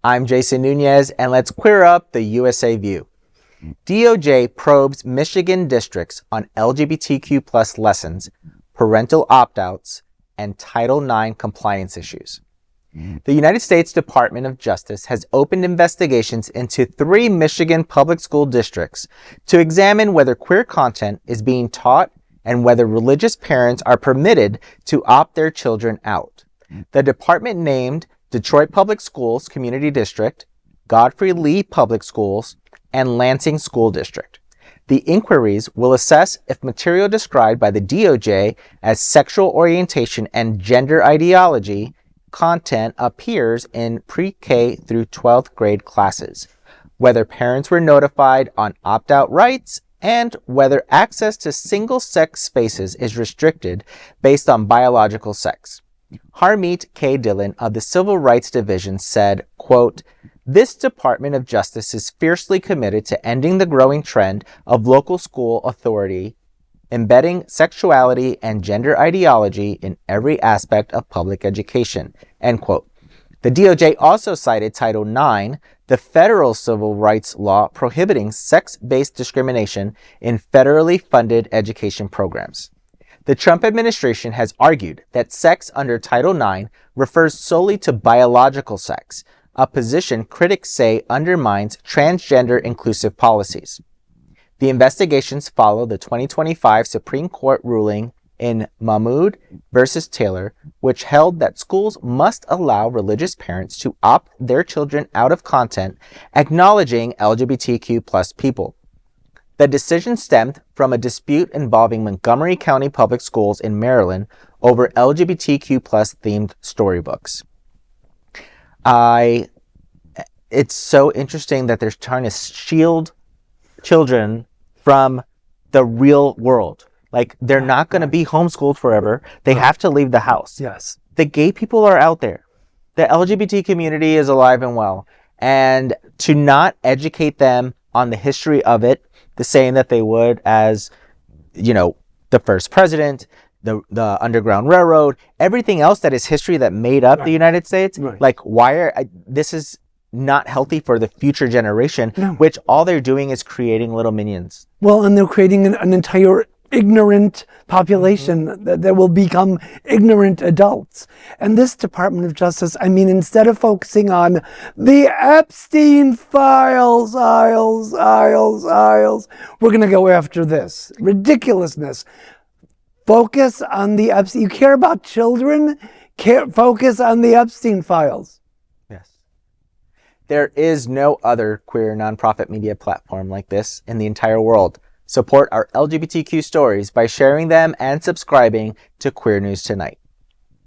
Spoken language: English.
I'm Jason Nunez, and let's queer up the USA view. DOJ probes Michigan districts on LGBTQ plus lessons, parental opt-outs, and Title IX compliance issues. The United States Department of Justice has opened investigations into 3 Michigan public school districts to examine whether queer content is being taught and whether religious parents are permitted to opt their children out. The department named Detroit Public Schools Community District, Godfrey Lee Public Schools, and Lansing School District. The inquiries will assess if material described by the DOJ as sexual orientation and gender ideology content appears in pre-K through 12th grade classes, whether parents were notified on opt-out rights, and whether access to single-sex spaces is restricted based on biological sex. Harmeet K. Dillon of the Civil Rights Division said, quote, "This Department of Justice is fiercely committed to ending the growing trend of local school authority embedding sexuality and gender ideology in every aspect of public education," end quote. The DOJ also cited Title IX, the federal civil rights law prohibiting sex-based discrimination in federally funded education programs. The Trump administration has argued that sex under Title IX refers solely to biological sex, a position critics say undermines transgender inclusive policies. The investigations follow the 2025 Supreme Court ruling in Mahmoud versus Taylor, which held that schools must allow religious parents to opt their children out of content acknowledging LGBTQ plus people. The decision stemmed from a dispute involving Montgomery County Public Schools in Maryland over LGBTQ plus themed storybooks. It's so interesting that they're trying to shield children from the real world. Like, they're not going to be homeschooled forever. They have to leave the house. Yes. The gay people are out there. The LGBT community is alive and well. And to not educate them on the history of it, the same that they would as, the first president, the Underground Railroad, everything else that is history that made up the United States. Right. Like, this is not healthy for the future generation, No. which all they're doing is creating little minions. Well, and they're creating an entire ignorant population that will become ignorant adults. And this Department of Justice, instead of focusing on the Epstein files, we're going to go after this ridiculousness. Focus on the Epstein. You care about children? Focus on the Epstein files. Yes. There is no other queer nonprofit media platform like this in the entire world. Support our LGBTQ stories by sharing them and subscribing to Queer News Tonight.